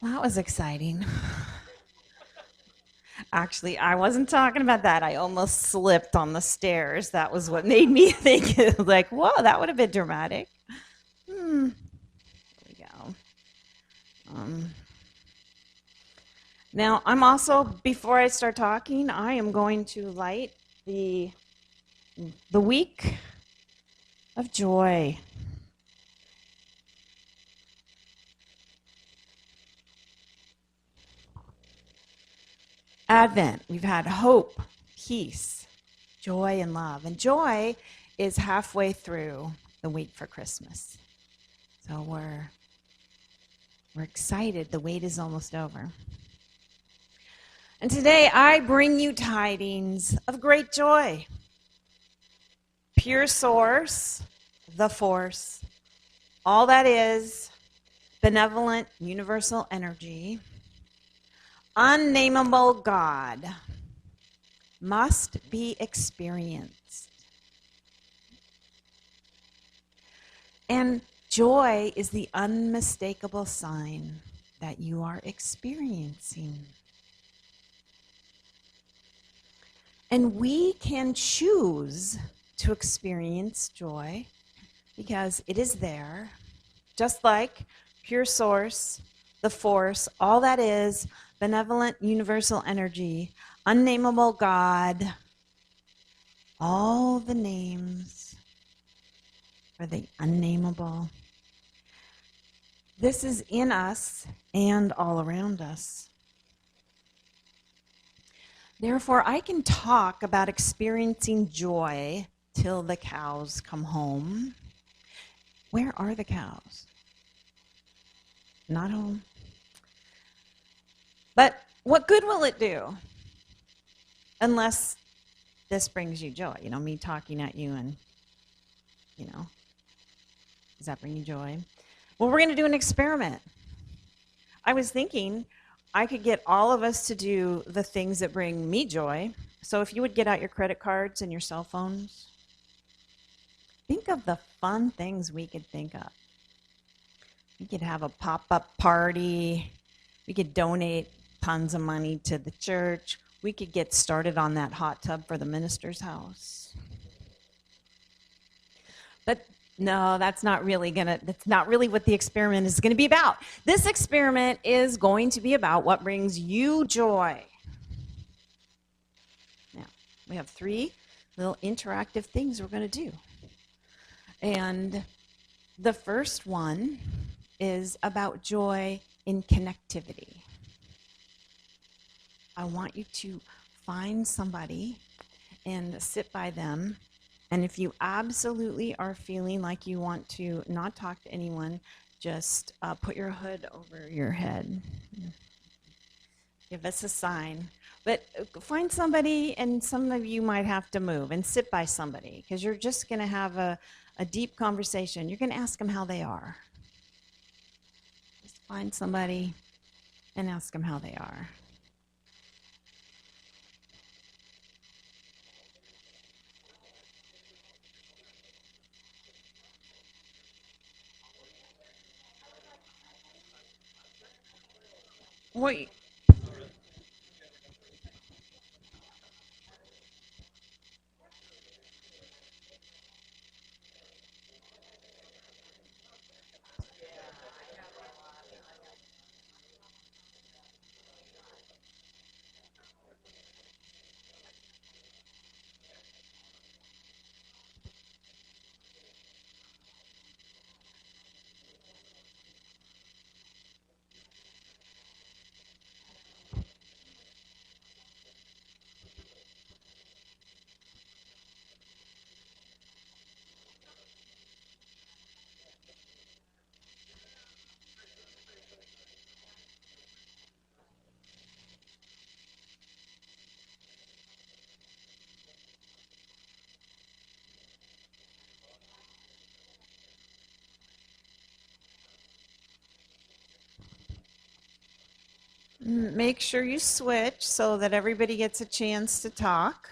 That was exciting. Actually, I wasn't talking about that. I almost slipped on the stairs. That was what made me think, like, whoa, that would have been dramatic. There we go. Um, Now, I'm also, before I start talking, I am going to light the week of joy. Advent, we've had hope, peace, joy, and love. And joy is halfway through the week for Christmas. So we're excited. The wait is almost over. And today I bring you tidings of great joy. Pure source, the force, all that is, benevolent universal energy, unnameable God, must be experienced. And joy is the unmistakable sign that you are experiencing. And we can choose to experience joy because it is there, just like pure source, the force, all that is, benevolent universal energy, unnameable God, all the names for the unnameable. This is in us and all around us. Therefore, I can talk about experiencing joy till the cows come home. Where are the cows? Not home. But what good will it do? Unless this brings you joy. Me talking at you and, does that bring you joy? Well, we're going to do an experiment. I was thinking I could get all of us to do the things that bring me joy. So if you would get out your credit cards and your cell phones, think of the fun things we could think of. We could have a pop-up party. We could donate tons of money to the church. We could get started on that hot tub for the minister's house. But no, that's not really what the experiment is going to be about. This experiment is going to be about what brings you joy. Now, we have 3 little interactive things we're going to do. And the first one is about joy in connectivity. I want you to find somebody and sit by them. And if you absolutely are feeling like you want to not talk to anyone, just put your hood over your head. Give us a sign. But find somebody, and some of you might have to move and sit by somebody because you're just going to have a deep conversation. You're going to ask them how they are. Just find somebody and ask them how they are. Wait. Make sure you switch so that everybody gets a chance to talk.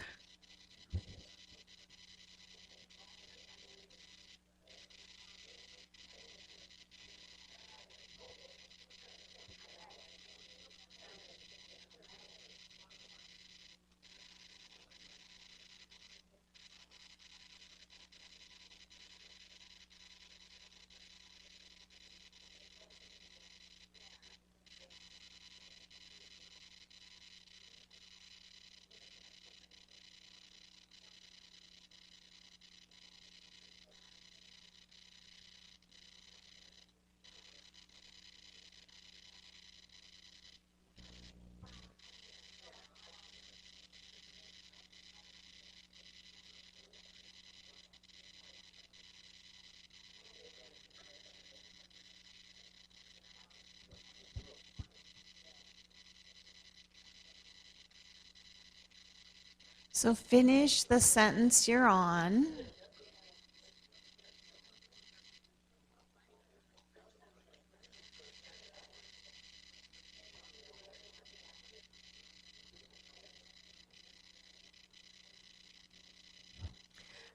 So finish the sentence you're on.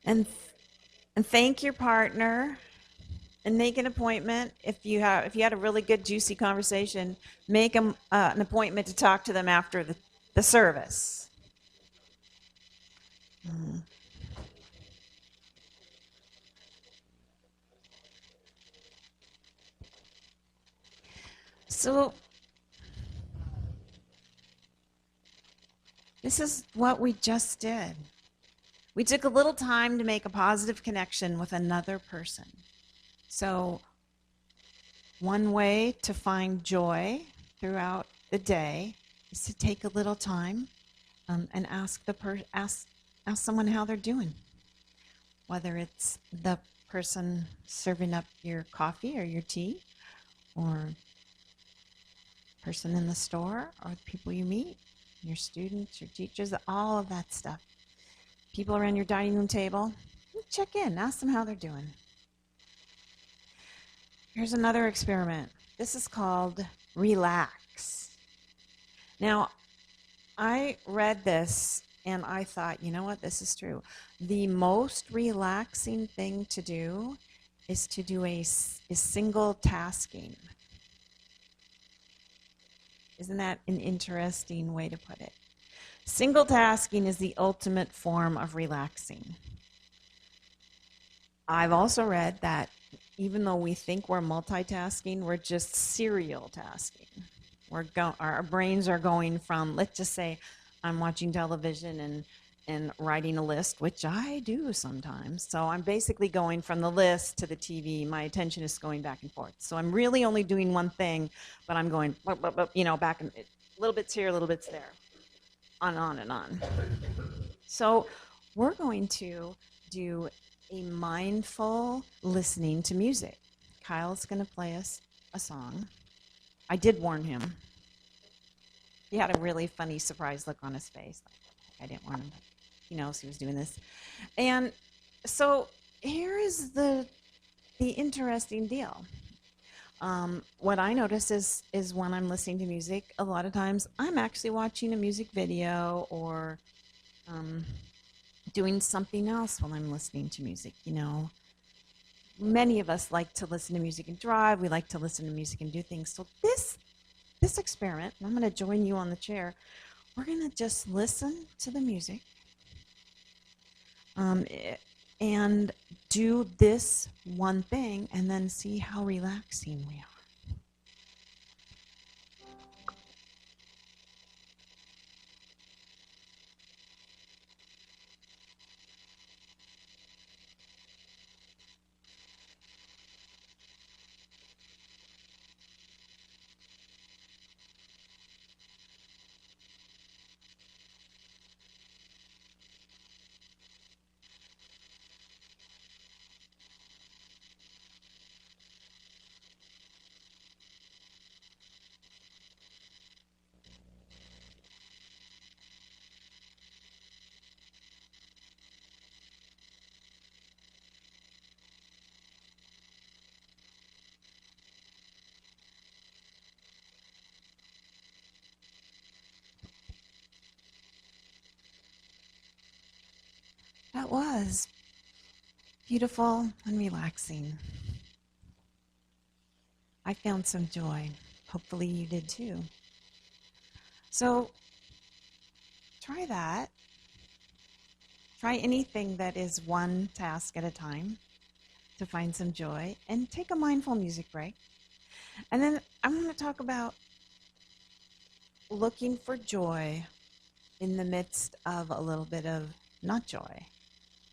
And and thank your partner and make an appointment. If you had a really good juicy conversation, make an appointment to talk to them after the service. Mhm. So this is what we just did. We took a little time to make a positive connection with another person. So one way to find joy throughout the day is to take a little time and ask someone how they're doing, whether it's the person serving up your coffee or your tea, or person in the store, or the people you meet, your students, your teachers, all of that stuff. People around your dining room table, check in, ask them how they're doing. Here's another experiment. This is called Relax. Now, I read this and I thought, you know what, this is true. The most relaxing thing to do is to do is single tasking. Isn't that an interesting way to put it? Single tasking is the ultimate form of relaxing. I've also read that even though we think we're multitasking, we're just serial tasking. Our brains are going from, let's just say, I'm watching television and writing a list, which I do sometimes. So I'm basically going from the list to the TV. My attention is going back and forth. So I'm really only doing one thing, but I'm going, back and little bits here, little bits there, on and on. So we're going to do a mindful listening to music. Kyle's going to play us a song. I did warn him. He had a really funny surprised look on his face. I didn't warn him, but he knows he was doing this. And so here is the interesting deal. What I notice is when I'm listening to music, a lot of times I'm actually watching a music video or doing something else while I'm listening to music. Many of us like to listen to music and drive. We like to listen to music and do things. So this experiment, and I'm going to join you on the chair, we're going to just listen to the music and do this one thing and then see how relaxing we are. That was beautiful and relaxing. I found some joy. Hopefully you did too. So try that. Try anything that is one task at a time to find some joy, and take a mindful music break. And then I'm going to talk about looking for joy in the midst of a little bit of not joy.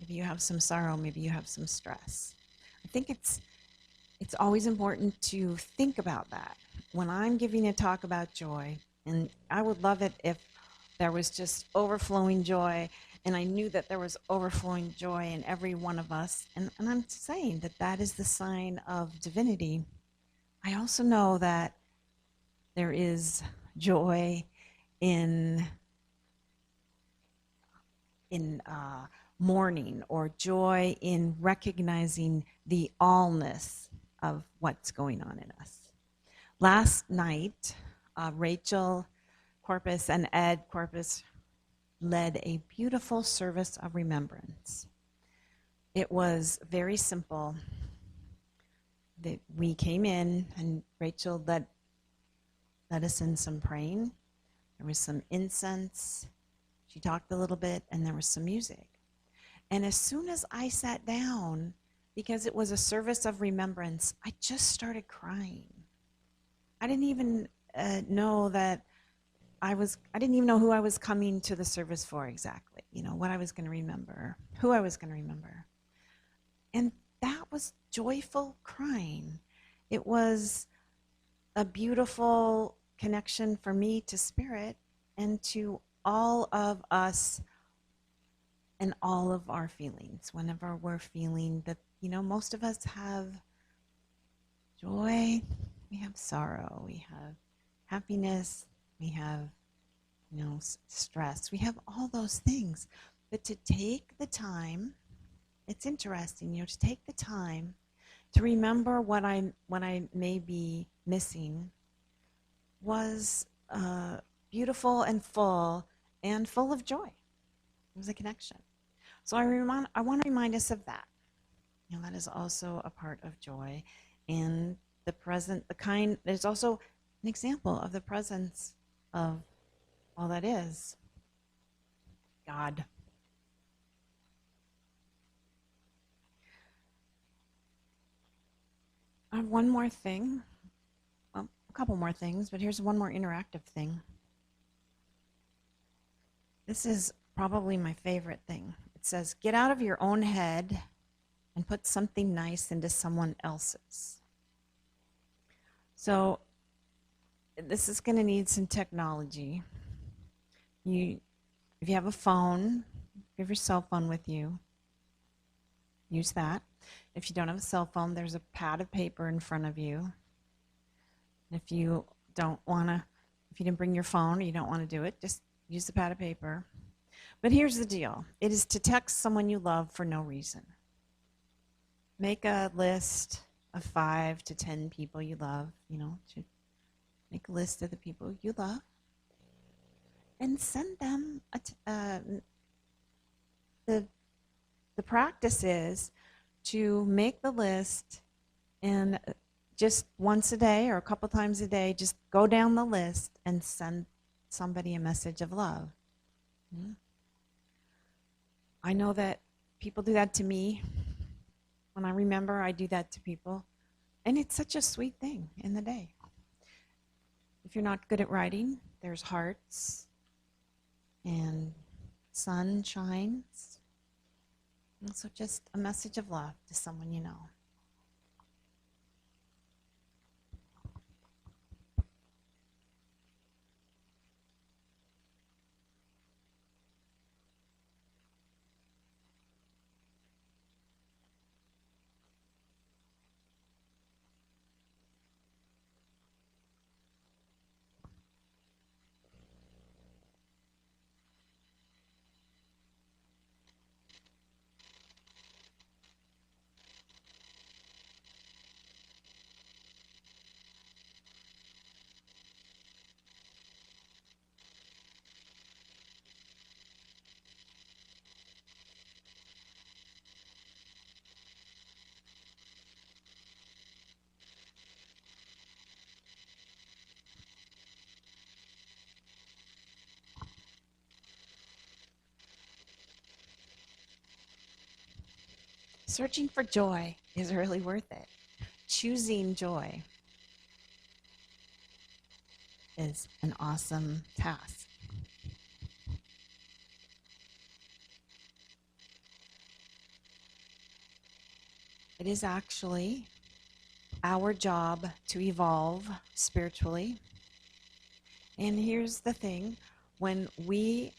Maybe you have some sorrow, maybe you have some stress. I think it's always important to think about that. When I'm giving a talk about joy, and I would love it if there was just overflowing joy, and I knew that there was overflowing joy in every one of us, and I'm saying that is the sign of divinity. I also know that there is joy in in mourning, or joy in recognizing the allness of what's going on in us. Last night, Rachel Corpus and Ed Corpus led a beautiful service of remembrance. It was very simple. We came in, and Rachel led us in some praying. There was some incense. She talked a little bit, and there was some music. And as soon as I sat down, because it was a service of remembrance, I just started crying. I didn't even know that I didn't even know who I was coming to the service for exactly, what I was going to remember, who I was going to remember. And that was joyful crying. It was a beautiful connection for me to Spirit and to all of us and all of our feelings. Whenever we're feeling that, most of us have joy, we have sorrow, we have happiness, we have, stress, we have all those things. But to take the time, it's interesting, to take the time to remember what I may be missing was beautiful and full of joy. It was a connection. So I want to remind us of that. That is also a part of joy. And there's also an example of the presence of all that is God. I have one more thing. Well, a couple more things, but here's one more interactive thing. This is probably my favorite thing. It says, get out of your own head and put something nice into someone else's. So this is going to need some technology. If you have a phone, if you have your cell phone with you, use that. If you don't have a cell phone, there's a pad of paper in front of you. If you didn't bring your phone or you don't want to do it, just use the pad of paper. But here's the deal. It is to text someone you love for no reason. Make a list of 5 to 10 people you love, to make a list of the people you love and send them the practice is to make the list and just once a day or a couple times a day, just go down the list and send somebody a message of love. I know that people do that to me. When I remember, I do that to people. And it's such a sweet thing in the day. If you're not good at writing, there's hearts and sun shines. And so just a message of love to someone you know. Searching for joy is really worth it. Choosing joy is an awesome task. It is actually our job to evolve spiritually. And here's the thing, when we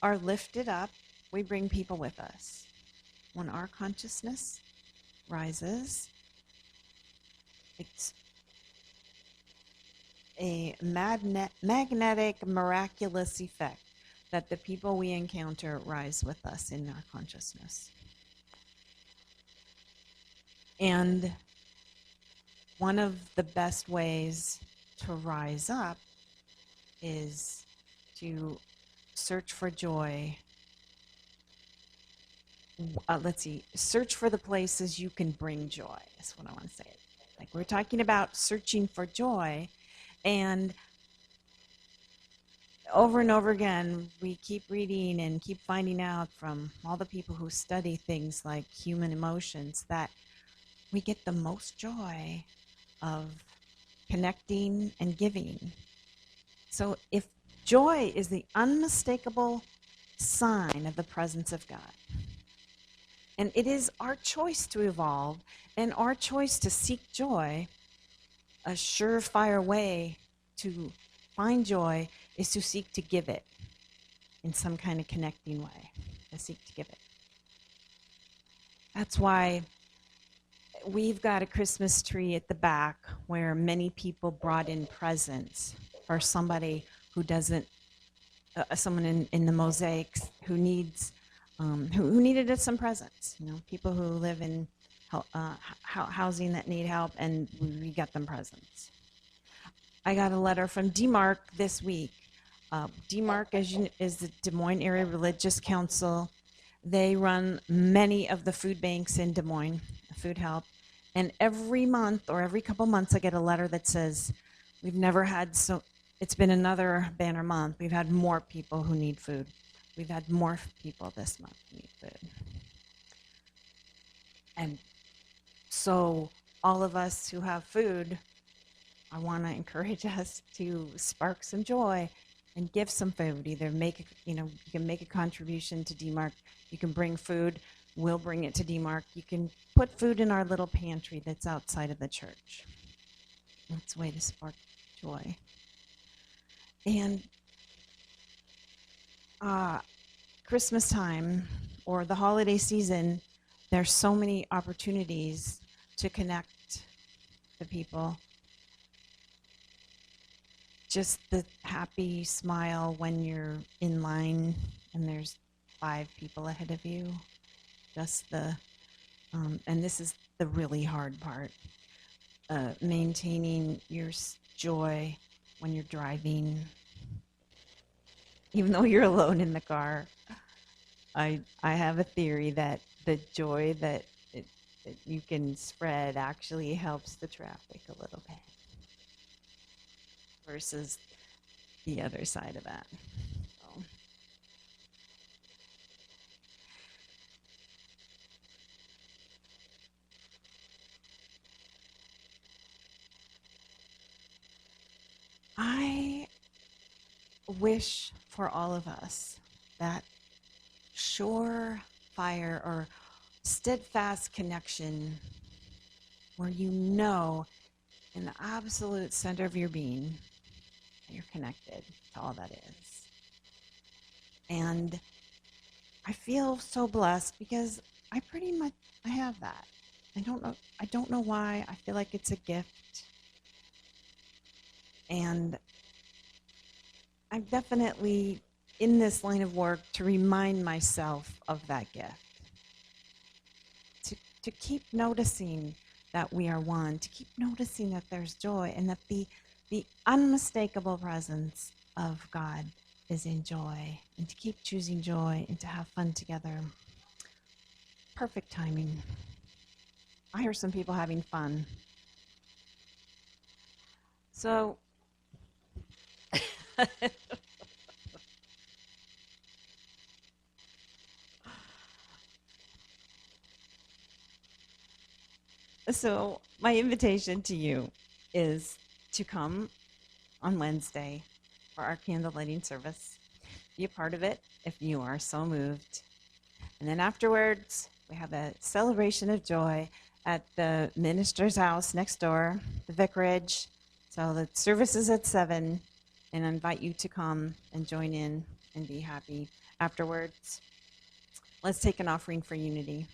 are lifted up, we bring people with us. When our consciousness rises, it's a magnetic, miraculous effect. that the people we encounter rise with us in our consciousness. And one of the best ways to rise up is to search for joy. Search for the places you can bring joy. That's what I want to say. Like, we're talking about searching for joy, and over and over again, we keep reading and keep finding out from all the people who study things like human emotions that we get the most joy of connecting and giving. So if joy is the unmistakable sign of the presence of God, and it is our choice to evolve and our choice to seek joy, a surefire way to find joy is to seek to give it in some kind of connecting way, to seek to give it. That's why we've got a Christmas tree at the back where many people brought in presents for somebody who doesn't, someone in the mosaics who needs, who needed us some presents. You know, people who live in housing that need help, and we got them presents. I got a letter from DMARC this week. DMARC is the Des Moines Area Religious Council. They run many of the food banks in Des Moines, food help. And every month or every couple months, I get a letter that says, we've never had it's been another banner month. We've had more people who need food. We've had more people this month who need food. And so all of us who have food, I want to encourage us to spark some joy and give some food. Either you can make a contribution to DMARC. You can bring food. We'll bring it to DMARC. You can put food in our little pantry that's outside of the church. That's a way to spark joy. And Christmas time or the holiday season, there's so many opportunities to connect the people. Just the happy smile when you're in line and there's 5 people ahead of you. Just and this is the really hard part, maintaining your joy when you're driving, even though you're alone in the car. I have a theory that the joy that you can spread actually helps the traffic a little bit versus the other side of that. So. I wish for all of us that surefire or steadfast connection where you know in the absolute center of your being that you're connected to all that is. And I feel so blessed because I have that. I don't know why. I feel like it's a gift. And I'm definitely in this line of work to remind myself of that gift. To keep noticing that we are one, to keep noticing that there's joy and that the unmistakable presence of God is in joy, and to keep choosing joy and to have fun together. Perfect timing. I hear some people having fun. So So my invitation to you is to come on Wednesday for our candle lighting service. Be a part of it if you are so moved. And then afterwards, we have a celebration of joy at the minister's house next door, the vicarage. So the service is at 7, and I invite you to come and join in and be happy afterwards. Let's take an offering for unity.